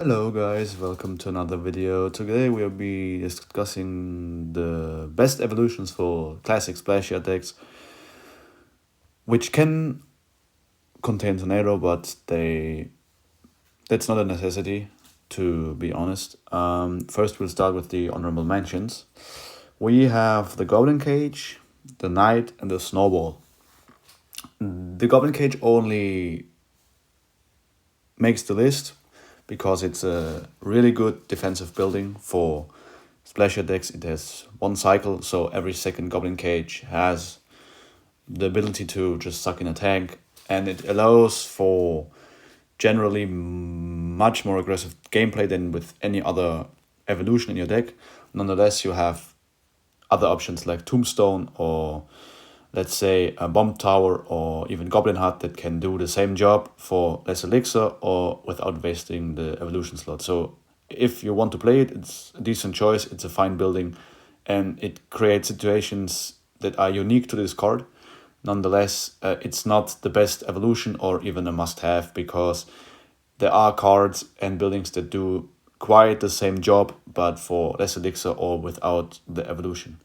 Hello guys, welcome to another video. Today we'll be discussing the best evolutions for classic Splashyard decks, which can contain Tornado, but that's not a necessity, to be honest. First we'll start with the honorable mentions. We have the Goblin Cage, the Knight, and the Snowball. The Goblin Cage only makes the list because it's a really good defensive building for Splasher decks. It has one cycle, so every second Goblin Cage has the ability to just suck in a tank, and it allows for generally much more aggressive gameplay than with any other evolution in your deck. Nonetheless, you have other options like Tombstone or let's say a Bomb Tower or even Goblin Hut that can do the same job for less elixir or without wasting the evolution slot. So if you want to play it, it's a decent choice. It's a fine building, and it creates situations that are unique to this card. Nonetheless, it's not the best evolution or even a must-have because there are cards and buildings that do quite the same job, but for less elixir or without the evolution.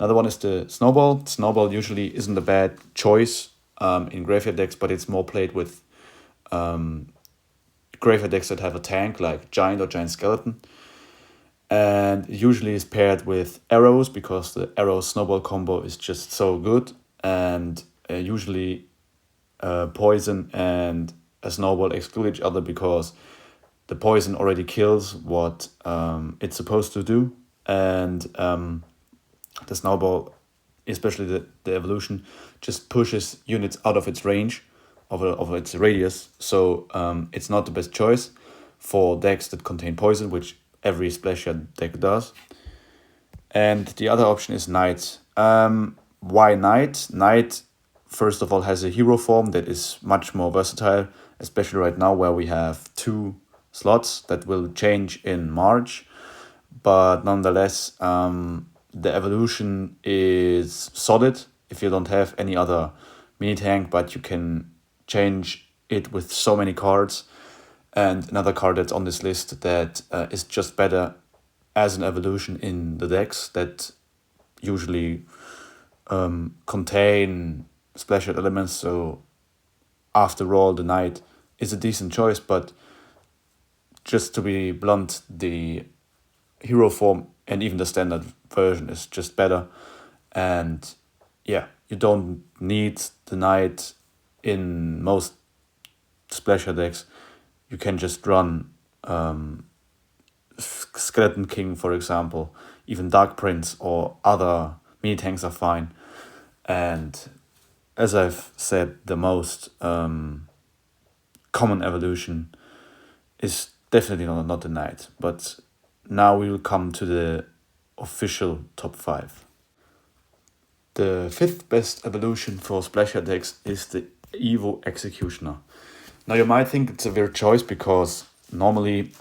Another one is the Snowball. Snowball usually isn't a bad choice in graveyard decks, but it's more played with graveyard decks that have a tank like Giant or Giant Skeleton. And it usually is paired with arrows because the arrow snowball combo is just so good. And usually poison and a snowball exclude each other because the poison already kills what it's supposed to do. And the snowball, especially the evolution, just pushes units out of its range, of its radius. So it's not the best choice for decks that contain poison, which every Splashyard deck does. And the other option is Knight. Why Knight? Knight, first of all, has a hero form that is much more versatile, especially right now where we have 2 slots that will change in March. But nonetheless, the evolution is solid if you don't have any other mini tank, but you can change it with so many cards. And another card that's on this list that is just better as an evolution in the decks that usually contain splashed elements. So after all, the Knight is a decent choice, but just to be blunt, the hero form and even the standard version is just better. And yeah, you don't need the Knight in most Splasher decks. You can just run Skeleton King, for example. Even Dark Prince or other mini tanks are fine. And as I've said, the most common evolution is definitely not the Knight. But now we will come to the official top 5. The 5th best evolution for Splasher decks is the Evo Executioner. Now you might think it's a weird choice because normally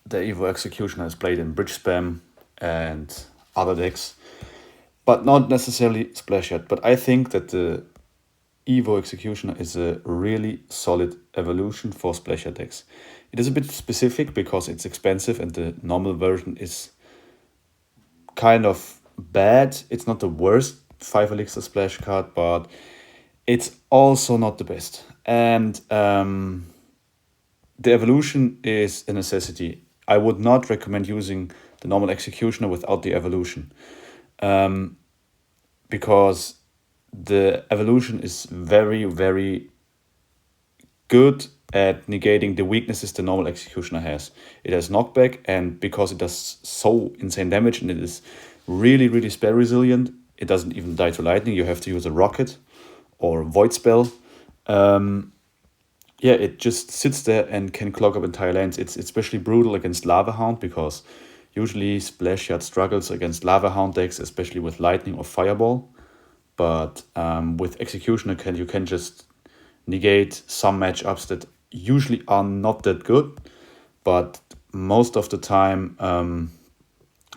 the Evo Executioner is played in Bridge Spam and other decks, but not necessarily Splashyard. But I think that the Evo Executioner is a really solid evolution for Splashyard decks. It is a bit specific because it's expensive and the normal version is kind of bad. It's not the worst 5 elixir splash card, but it's also not the best. And the evolution is a necessity. I would not recommend using the normal executioner without the evolution, because the evolution is very, very good at negating the weaknesses the normal executioner has. It has knockback, and because it does so insane damage and it is really, really spell resilient, it doesn't even die to lightning. You have to use a rocket or void spell. Yeah, it just sits there and can clog up entire lands. It's especially brutal against Lava Hound because usually Splashyard struggles against Lava Hound decks, especially with lightning or fireball. But with Executioner, you can just negate some matchups that usually are not that good, but most of the time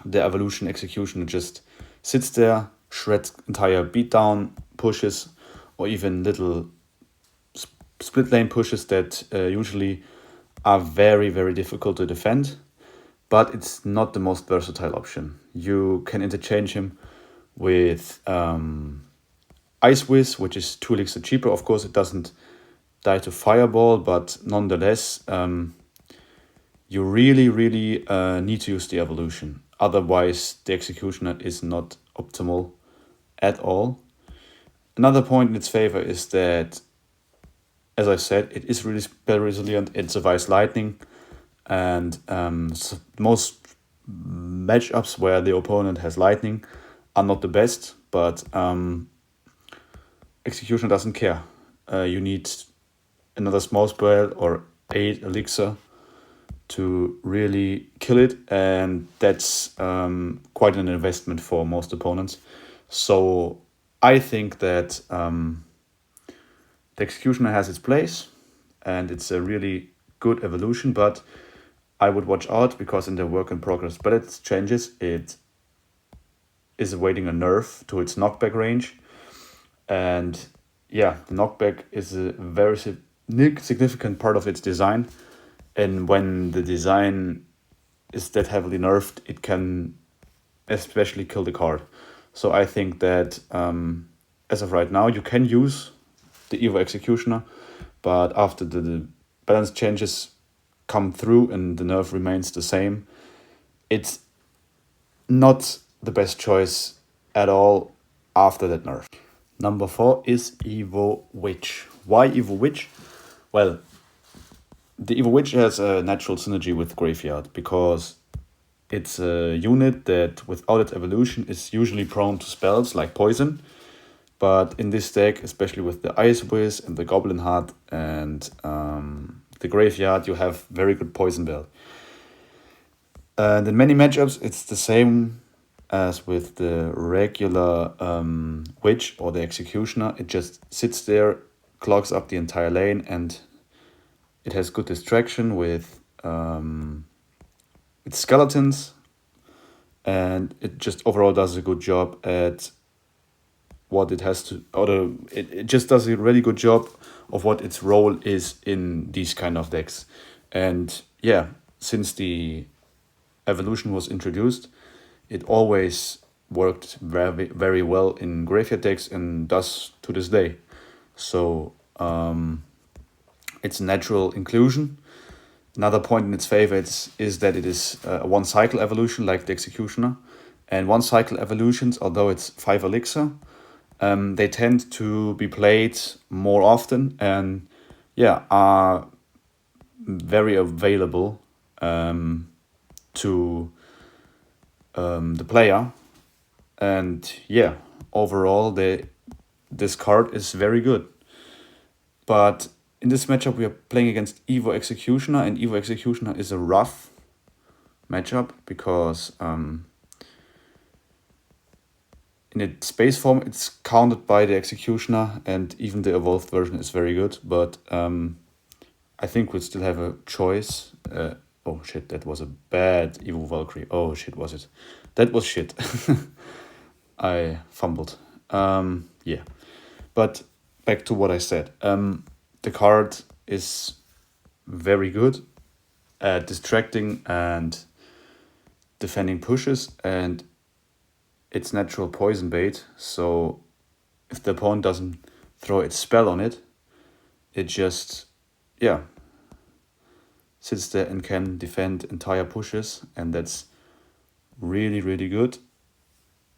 the evolution Executioner just sits there, shreds entire beatdown pushes, or even little split lane pushes that usually are very, very difficult to defend, but it's not the most versatile option. You can interchange him with Ice Whiz, which is 2 elixir cheaper. Of course, it doesn't die to Fireball, but nonetheless, you really, really need to use the evolution. Otherwise, the Executioner is not optimal at all. Another point in its favor is that, as I said, it is really spell resilient. It survives lightning, and most matchups where the opponent has lightning are not the best, but Executioner doesn't care. You need another small spell or 8 elixir to really kill it, and that's quite an investment for most opponents. So I think that the Executioner has its place, and it's a really good evolution, but I would watch out because in the work in progress balance changes, it is awaiting a nerf to its knockback range. And yeah, the knockback is a very significant part of its design. And when the design is that heavily nerfed, it can especially kill the card. So I think that as of right now, you can use the Evo Executioner, but after the balance changes come through and the nerf remains the same, it's not the best choice at all after that nerf. Number 4 is Evo Witch. Why Evo Witch? Well, the Evo Witch has a natural synergy with Graveyard because it's a unit that without its evolution is usually prone to spells like poison. But in this deck, especially with the Ice Whiz and the Goblin Heart and the Graveyard, you have very good poison belt. And in many matchups, it's the same as with the regular Witch or the Executioner. It just sits there, clogs up the entire lane, and it has good distraction with its skeletons, and it just overall does a good job at what it has to, or it just does a really good job of what its role is in these kind of decks. And yeah, since the evolution was introduced, it always worked very, very well in graveyard decks and does to this day. So it's a natural inclusion. Another point in its favor is that it is a one cycle evolution like the Executioner. And one cycle evolutions, although it's 5 elixir, they tend to be played more often and yeah, are very available to the player. And yeah, overall, this card is very good. But in this matchup, we are playing against Evo Executioner, and Evo Executioner is a rough matchup because in its space form, it's countered by the Executioner, and even the evolved version is very good. But I think we'll still have a choice. Oh shit, that was a bad Evo Valkyrie. Oh shit, was it? That was shit. I fumbled. Yeah. But back to what I said. The card is very good at distracting and defending pushes, and it's natural poison bait. So if the opponent doesn't throw its spell on it, it just, yeah, sits there and can defend entire pushes, and that's really, really good.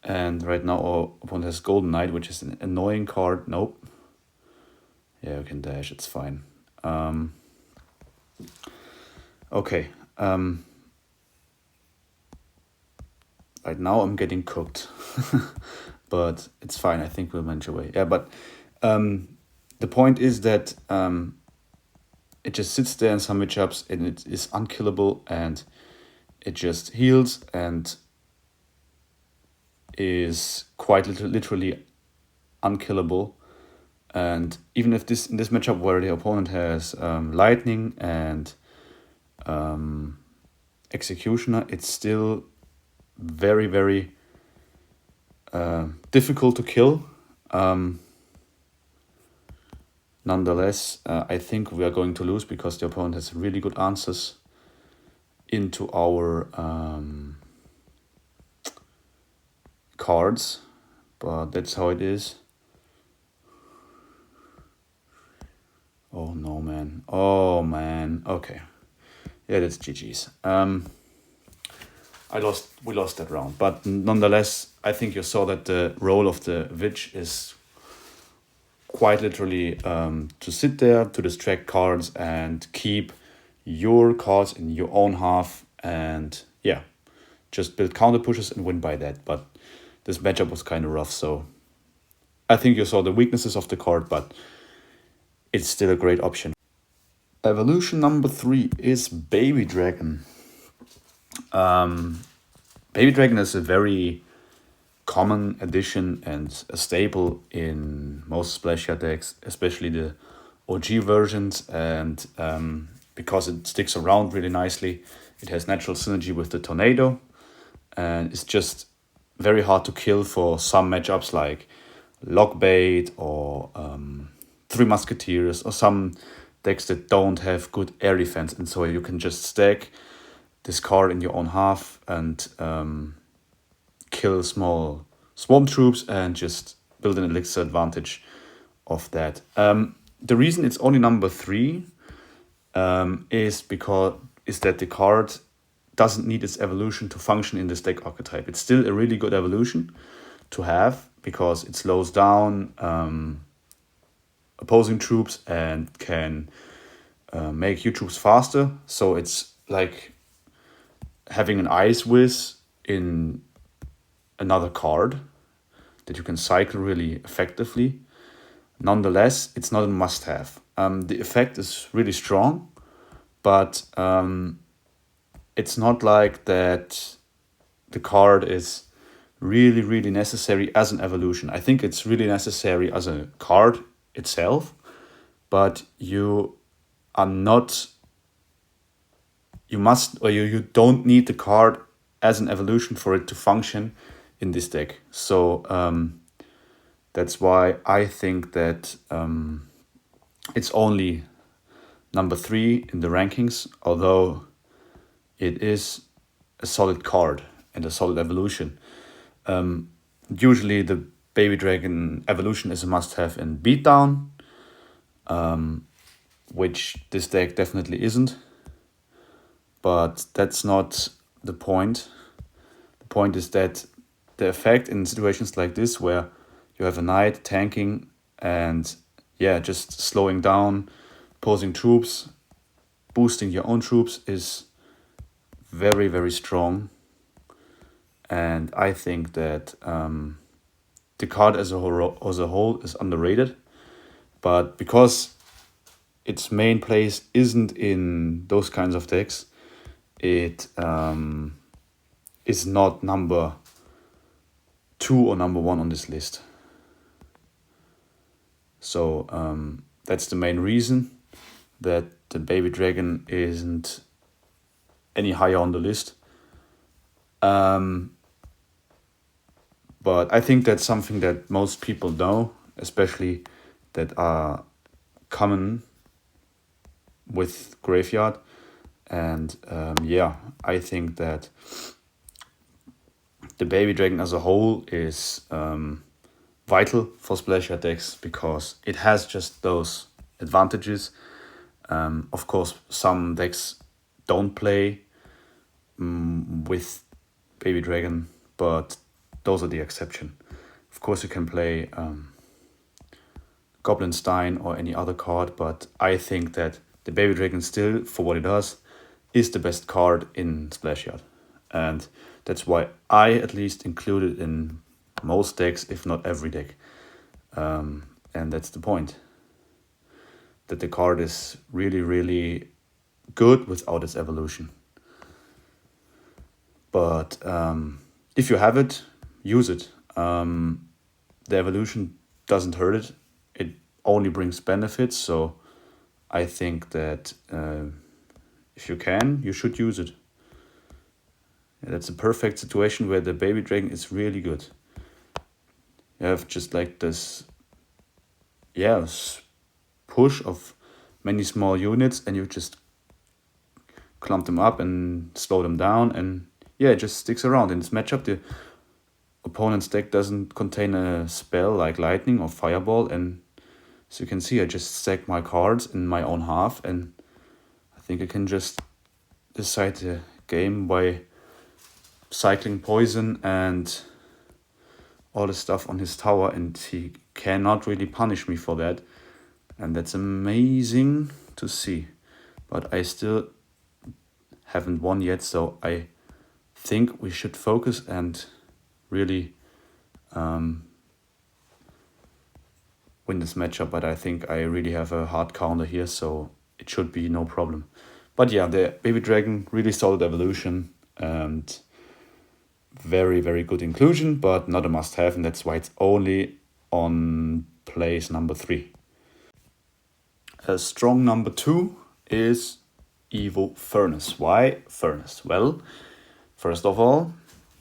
And right now our opponent has Golden Knight, which is an annoying card. Nope. Yeah, we can dash, it's fine. Okay. Right now I'm getting cooked. But it's fine, I think we'll manage away. Yeah, but the point is that it just sits there in some matchups and it is unkillable, and it just heals and is quite literally unkillable. And even if in this matchup where the opponent has Lightning and Executioner, it's still very, very difficult to kill. Nonetheless, I think we are going to lose because the opponent has really good answers into our cards, but that's how it is. Oh no, man. Oh man. Okay. Yeah, that's GG's. We lost that round, but nonetheless, I think you saw that the role of the witch is quite literally to sit there, to distract cards and keep your cards in your own half, and yeah, just build counter pushes and win by that. But this matchup was kind of rough, so I think you saw the weaknesses of the card, but it's still a great option. Evolution number 3 is Baby Dragon. Baby Dragon is a very common addition and a staple in most Splashyard decks, especially the OG versions, and because it sticks around really nicely, it has natural synergy with the Tornado, and it's just very hard to kill for some matchups like Lockbait or Three Musketeers or some decks that don't have good air defense, and so you can just stack this card in your own half and kill small swarm troops and just build an elixir advantage of that. The reason it's only number 3 is that the card doesn't need its evolution to function in this deck archetype. It's still a really good evolution to have because it slows down opposing troops and can make your troops faster. So it's like having an Ice Whiz in another card that you can cycle really effectively. Nonetheless, it's not a must-have. The effect is really strong, but it's not like that the card is really, really necessary as an evolution. I think it's really necessary as a card itself, but you are not, you must, or you don't need the card as an evolution for it to function in this deck. So that's why I think that it's only number 3 in the rankings, although it is a solid card and a solid evolution. Usually the Baby Dragon evolution is a must-have in Beatdown, which this deck definitely isn't. But that's not the point. The point is that the effect in situations like this where you have a knight tanking and yeah, just slowing down opposing troops, boosting your own troops is very, very strong. And I think that the card as a whole is underrated. But because its main place isn't in those kinds of decks, it is not number 2 or number 1 on this list. So that's the main reason that the Baby Dragon isn't any higher on the list. But I think that's something that most people know, especially that are common with Graveyard. And yeah, I think that the Baby Dragon as a whole is vital for Splashyard decks because it has just those advantages. Of course, some decks don't play with Baby Dragon, but those are the exception. Of course, you can play Goblin Stein or any other card, but I think that the Baby Dragon still, for what it does, is the best card in Splashyard. And that's why I at least include it in most decks, if not every deck. And that's the point. That the card is really, really good without its evolution. But if you have it, use it. The evolution doesn't hurt it. It only brings benefits. So I think that if you can, you should use it. That's a perfect situation where the Baby Dragon is really good. You have just like this, yeah, push of many small units, and you just clump them up and slow them down, and yeah, it just sticks around. In this matchup, the opponent's deck doesn't contain a spell like lightning or fireball, and as you can see, I just stack my cards in my own half, and I think I can just decide the game by cycling poison and all the stuff on his tower, and he cannot really punish me for that, and that's amazing to see. But I still haven't won yet, so I think we should focus and really win this matchup. But I think I really have a hard counter here, so it should be no problem. But yeah, the baby dragon, really solid evolution and very, very good inclusion, but not a must-have, and that's why it's only on place number 3. A strong number 2 is Evo Furnace. Why Furnace? Well, first of all,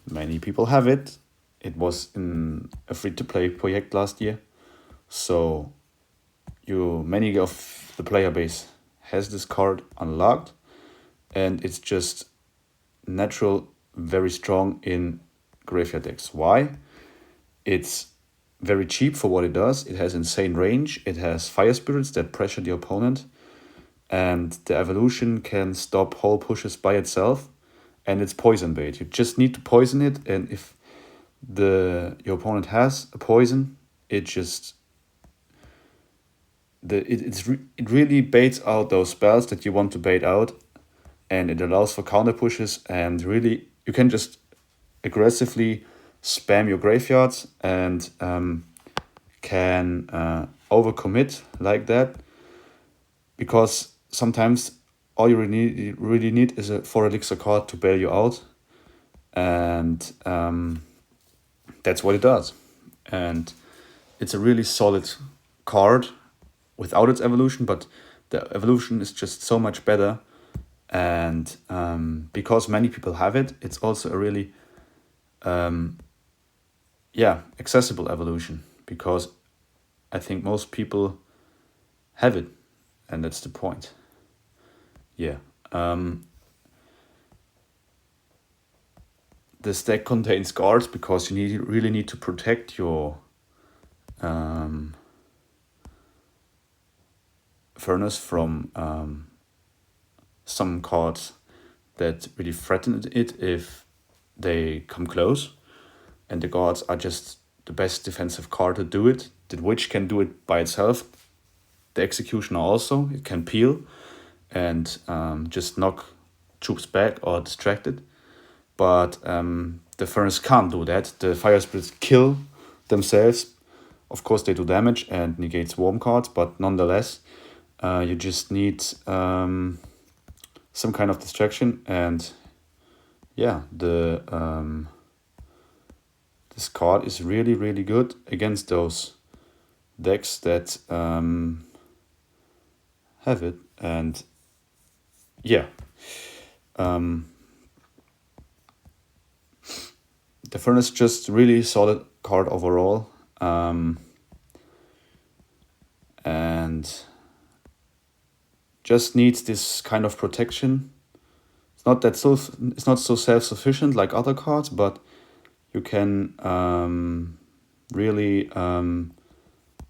many people have it. It was in a free-to-play project last year, so many of the player base has this card unlocked, and it's just natural, very strong in graveyard decks. Why? It's very cheap for what it does. It has insane range. It has fire spirits that pressure the opponent, and the evolution can stop whole pushes by itself, and it's poison bait. You just need to poison it, and if your opponent has a poison, it just it really baits out those spells that you want to bait out, and it allows for counter pushes, and really you can just aggressively spam your graveyards and can overcommit like that, because sometimes all you really need is a 4 elixir card to bail you out, and that's what it does. And it's a really solid card without its evolution, but the evolution is just so much better, and because many people have it, it's also a really accessible evolution, because I think most people have it, and that's the point. This deck contains guards because you really need to protect your furnace from some cards that really threaten it if they come close, and the guards are just the best defensive card to do it. The witch can do it by itself. The executioner also, it can peel and just knock troops back or distract it. But the furnace can't do that. The fire spirits kill themselves. Of course, they do damage and negate swarm cards, but nonetheless, you just need some kind of distraction. And yeah, this card is really, really good against those decks that have it. And yeah, the furnace just really solid card overall, and just needs this kind of protection. It's not so self-sufficient like other cards, but you can really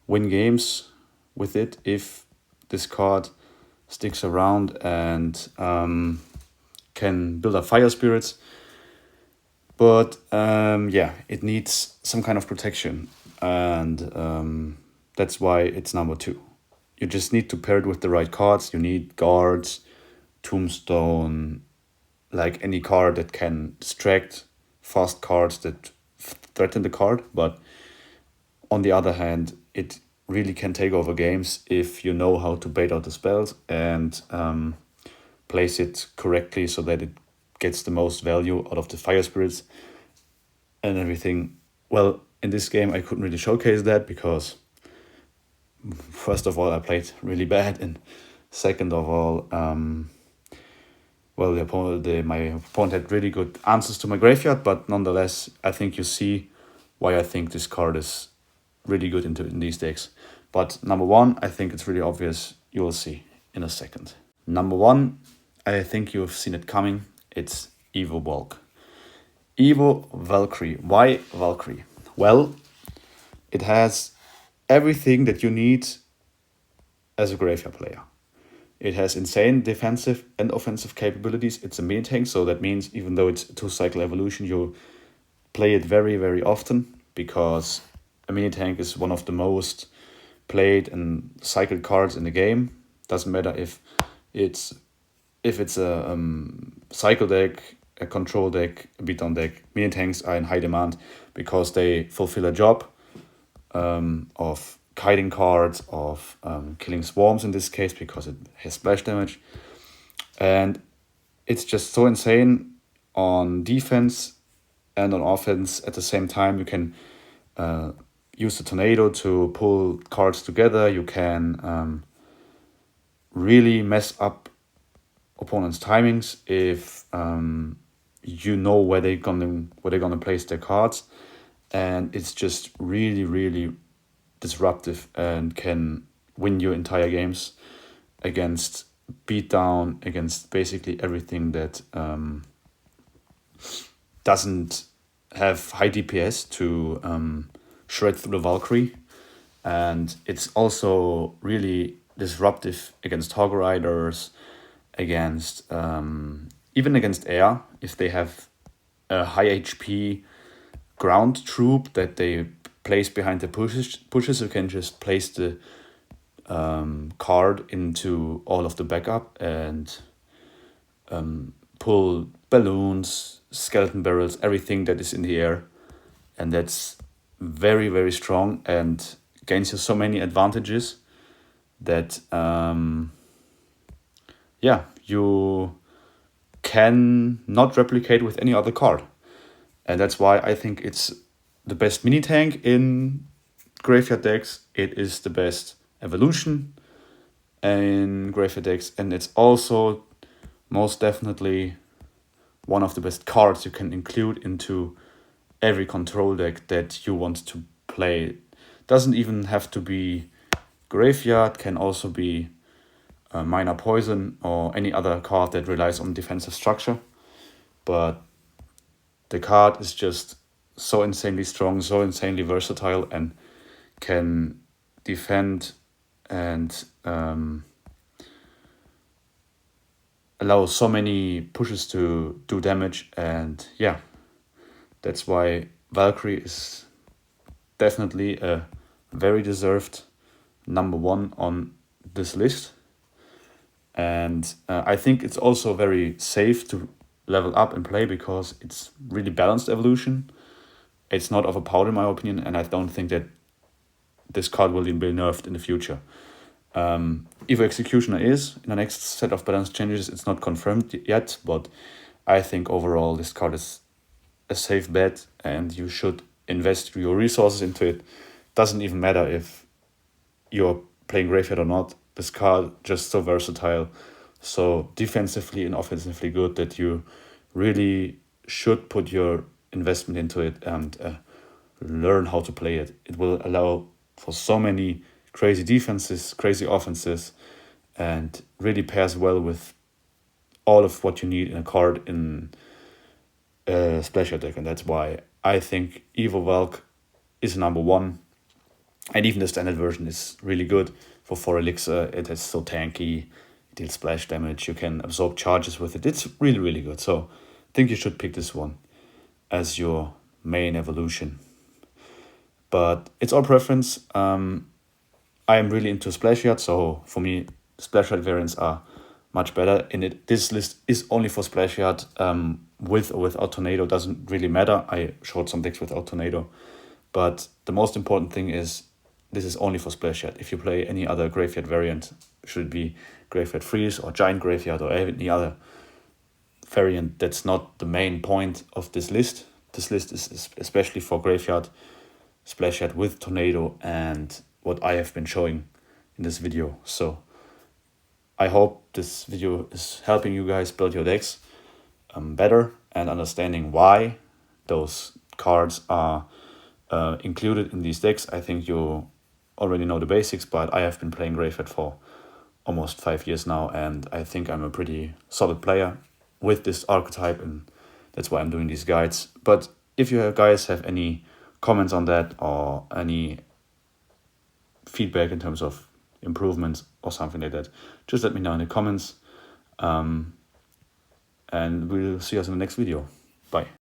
win games with it if this card sticks around and can build up fire spirits. But it needs some kind of protection, and that's why it's number 2. You just need to pair it with the right cards. You need guards, tombstone, like any card that can distract fast cards that threaten the card. But on the other hand, it really can take over games if you know how to bait out the spells and place it correctly so that it gets the most value out of the fire spirits and everything. Well, in this game I couldn't really showcase that because first of all I played really bad, and second of all my opponent had really good answers to my graveyard. But nonetheless, I think you see why I think this card is really good in these decks. But number one, I think it's really obvious. You will see in a second. Number one, I think you've seen it coming. It's Evo Bulk. Evo Valkyrie. Why Valkyrie? Well, it has everything that you need as a graveyard player. It has insane defensive and offensive capabilities. It's a mini tank, so that means even though it's a 2-cycle evolution, you play it very, very often, because a mini tank is one of the most played and cycled cards in the game. Doesn't matter if it's a cycle deck, a control deck, a beatdown deck. Mini tanks are in high demand because they fulfill a job of kiting cards, of killing swarms in this case, because it has splash damage. And it's just so insane on defense and on offense at the same time. You can use the tornado to pull cards together. You can really mess up opponents' timings if you know where they're gonna place their cards, and it's just really, really disruptive and can win your entire games against beatdown, against basically everything that doesn't have high DPS to shred through the Valkyrie. And it's also really disruptive against Hog Riders, against even against air, if they have a high HP ground troop that they place behind the pushes, you can just place the card into all of the backup and pull balloons, skeleton barrels, everything that is in the air. And that's very, very strong and gains you so many advantages that you can not replicate with any other card. And that's why I think it's the best mini tank in graveyard decks. It is the best evolution in graveyard decks, and it's also most definitely one of the best cards you can include into every control deck that you want to play. Doesn't even have to be graveyard, can also be minor poison or any other card that relies on defensive structure. But the card is just so insanely strong, so insanely versatile, and can defend and allow so many pushes to do damage. And yeah, that's why Valkyrie is definitely a very deserved number one on this list. And I think it's also very safe to level up and play because it's really balanced evolution. It's not overpowered in my opinion, and I don't think that this card will even be nerfed in the future. Evo Executioner is in the next set of balance changes. It's not confirmed yet, but I think overall this card is a safe bet and you should invest your resources into it. Doesn't even matter if you're playing graveyard or not. This card just so versatile, so defensively and offensively good that you really should put your investment into it and learn how to play it. It will allow for so many crazy defenses, crazy offenses, and really pairs well with all of what you need in a card in a Splashyard deck. And that's why I think Evo Valk is number one. And even the standard version is really good for 4 elixir. It is so tanky, it deals splash damage, you can absorb charges with it. It's really, really good. So I think you should pick this one as your main evolution. But it's all preference. I am really into Splashyard, so for me, Splashyard variants are much better. This list is only for Splashyard. With or without Tornado doesn't really matter. I showed some decks without Tornado. But the most important thing is this is only for Splashyard. If you play any other graveyard variant, should it be Graveyard Freeze or Giant Graveyard or any other variant, that's not the main point of this list. This list is especially for graveyard, Splashyard with Tornado, and what I have been showing in this video. So I hope this video is helping you guys build your decks better and understanding why those cards are included in these decks. I think you already know the basics, but I have been playing Graveyard for almost 5 years now, and I think I'm a pretty solid player with this archetype, and that's why I'm doing these guides. But if you guys have any comments on that or any feedback in terms of improvements or something like that, just let me know in the comments. And we'll see us in the next video. Bye.